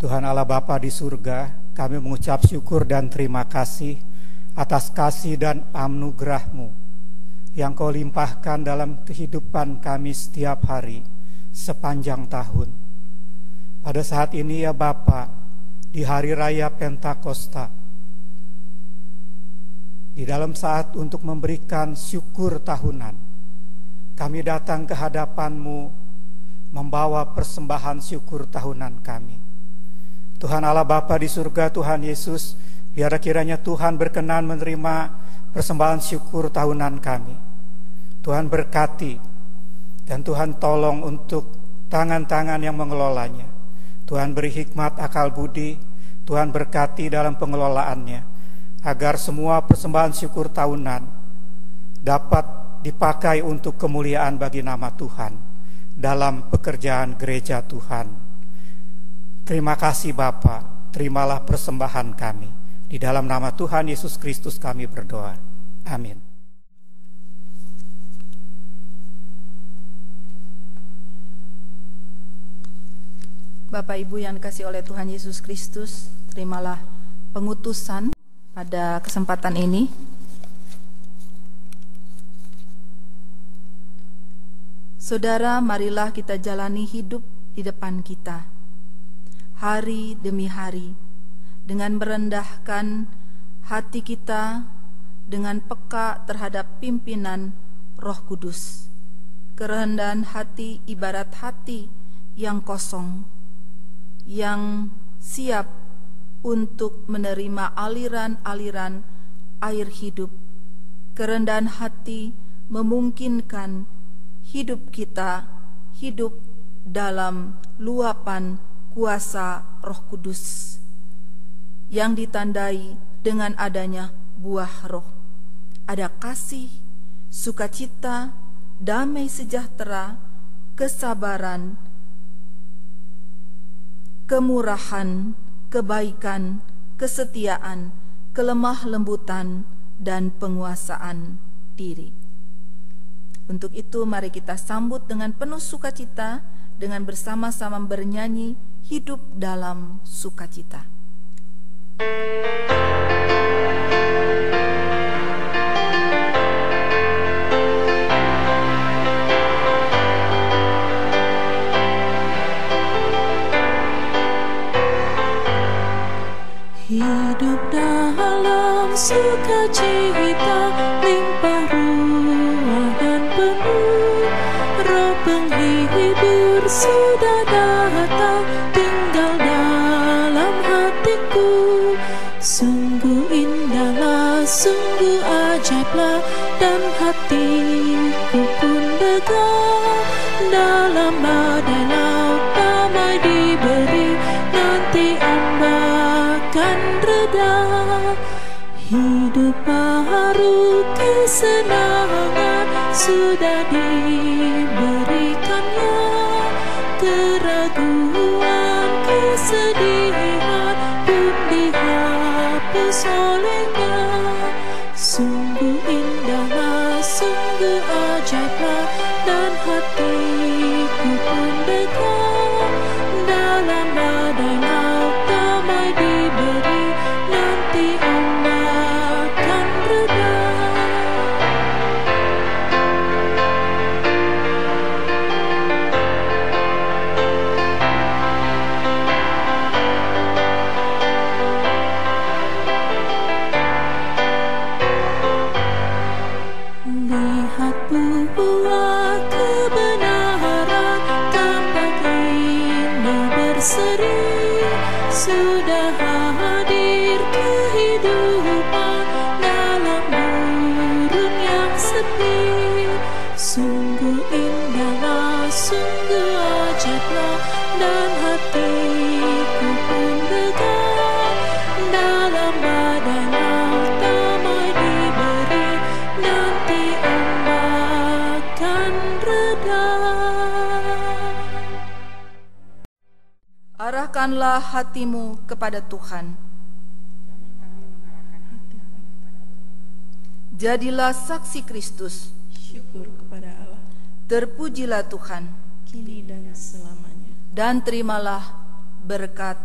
Tuhan Allah Bapa di surga, kami mengucap syukur dan terima kasih atas kasih dan anugerah-Mu yang Kau limpahkan dalam kehidupan kami setiap hari sepanjang tahun. Pada saat ini ya Bapa, di hari raya Pentakosta, di dalam saat untuk memberikan syukur tahunan, kami datang ke hadapan-Mu membawa persembahan syukur tahunan kami. Tuhan Allah Bapa di surga, Tuhan Yesus, biar kiranya Tuhan berkenan menerima persembahan syukur tahunan kami. Tuhan berkati dan Tuhan tolong untuk tangan-tangan yang mengelolanya. Tuhan beri hikmat akal budi, Tuhan berkati dalam pengelolaannya, agar semua persembahan syukur tahunan dapat dipakai untuk kemuliaan bagi nama Tuhan dalam pekerjaan gereja Tuhan. Terima kasih Bapa, terimalah persembahan kami. Di dalam nama Tuhan Yesus Kristus kami berdoa. Amin. Bapak Ibu yang dikasihi oleh Tuhan Yesus Kristus, terimalah pengutusan pada kesempatan ini. Saudara, marilah kita jalani hidup di depan kita, hari demi hari, dengan merendahkan hati kita, dengan peka terhadap pimpinan Roh Kudus. Kerendahan hati ibarat hati yang kosong, yang siap untuk menerima aliran-aliran air hidup. Kerendahan hati memungkinkan hidup kita hidup dalam luapan kuasa Roh Kudus yang ditandai dengan adanya buah roh. Ada kasih, sukacita, damai sejahtera, kesabaran, kemurahan, kebaikan, kesetiaan, kelemah lembutan, dan penguasaan diri. Untuk itu mari kita sambut dengan penuh sukacita dengan bersama-sama bernyanyi hidup dalam sukacita. Hidup dalam sukacita, limpah ruah dan penuh. Roh penghibur sudah datang, tinggal dalam hatiku. Sungguh indahlah, sungguh ajaiblah, dan hatiku pun lega. Dalam badai laut damai diberi, nanti ombak akan reda. Hidup baru kesenangan sudah di hatiku pun dekat. Dalam badai laut damai diberi, nanti ombak akan reda. Lihat buah kebenaran tampak indah berseri, sudah hadir kehidupan dalam gurun yang sepi. Sungguh indahlah, sungguh ajaiblah, dan hatiku pun dekat. Dalam badai laut damai diberi, nanti ombak akan reda. Arahkanlah hatimu kepada Tuhan. Jadilah saksi Kristus. Syukur kepada Allah, Terpujilah Tuhan, kini dan selamanya. dan terimalah berkat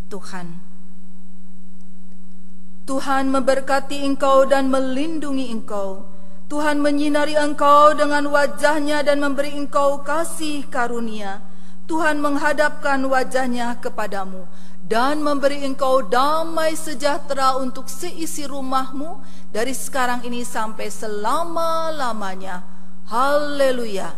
Tuhan. Tuhan memberkati engkau dan melindungi engkau. Tuhan menyinari engkau dengan wajah-Nya dan memberi engkau kasih karunia. Tuhan menghadapkan wajah-Nya kepadamu dan memberi engkau damai sejahtera untuk seisi rumahmu dari sekarang ini sampai selama-lamanya. Haleluya.